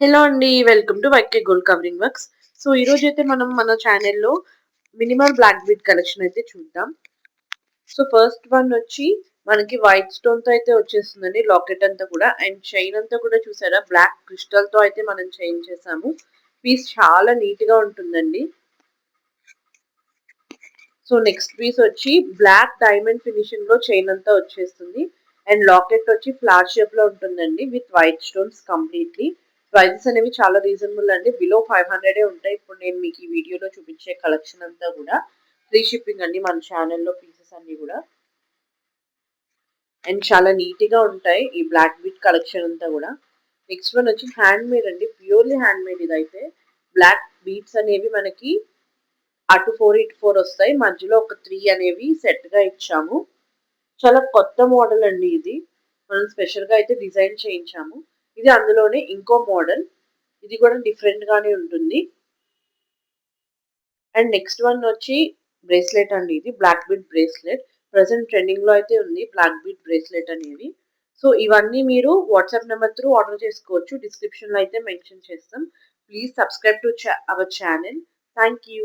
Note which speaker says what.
Speaker 1: Hello అండి. Welcome to YK gold covering works. So, ఈరోజైతే మనం మన ఛానెల్‌లో మినిమల్ బ్లాక్ బీడ్ కలెక్షన్ అయితే చూద్దాం. సో, ఫస్ట్ వన్ వచ్చి మనకి వైట్ స్టోన్‌తో అయితే వచ్చేస్తుందండి లాకెట్ అంతా కూడా. అండ్ చైన్ అంతా కూడా చూసారా బ్లాక్ క్రిస్టల్‌తో అయితే మనం చైన్ చేసాము. పీస్ చాలా నీట్‌గా ఉంటుందండి. సో, నెక్స్ట్ పీస్ వచ్చి బ్లాక్ డైమండ్ ఫినిషింగ్‌లో చైన్ అంతా వచ్చేస్తుంది. అండ్ లాకెట్ వచ్చి ఫ్లవర్ షేప్‌లో ఉంటుందండి with white stones completely. Prices అనేవి చాలా రీజనబుల్ అండి. బిలో 500 ఉంటాయి. ఇప్పుడు నేను మీకు ఈ వీడియోలో చూపించే కలెక్షన్ అంతా కూడా ఫ్రీ షిప్పింగ్ అండి మన ఛానెల్‌లో పీసెస్ అన్నీ కూడా. అండ్ చాలా నీట్‌గా ఉంటాయి ఈ బ్లాక్ బీడ్ కలెక్షన్ అంతా కూడా. నెక్స్ట్ వన్ వచ్చి హ్యాండ్ మేడ్ అండి. ప్యూర్‌లీ హ్యాండ్ మేడ్ ఇదైతే. బ్లాక్ బీడ్స్ అనేవి మనకి అటు 4 ఇటు 4 వస్తాయి. మధ్యలో ఒక 3 అనేవి సెట్‌గా ఇచ్చాము. చాలా కొత్త మోడల్ అండి ఇది. మనం స్పెషల్‌గా అయితే డిజైన్ చేయించాము. ఇది అందులోనే ఇంకో మోడల్. ఇది కూడా డిఫరెంట్ గానే ఉంటుంది. అండ్ నెక్స్ట్ వన్ వచ్చి బ్రేస్లెట్ అండి ఇది. Black bead bracelet. ప్రెజెంట్ ట్రెండింగ్‌లో అయితే ఉంది బ్లాక్ బీడ్ బ్రేస్లెట్ అనేవి. సో, ఇవన్నీ మీరు వాట్సాప్ నంబర్ త్రూ ఆర్డర్ చేసుకోవచ్చు. డిస్క్రిప్షన్‌లో అయితే మెన్షన్ చేస్తాం. Please subscribe to our channel. Thank you.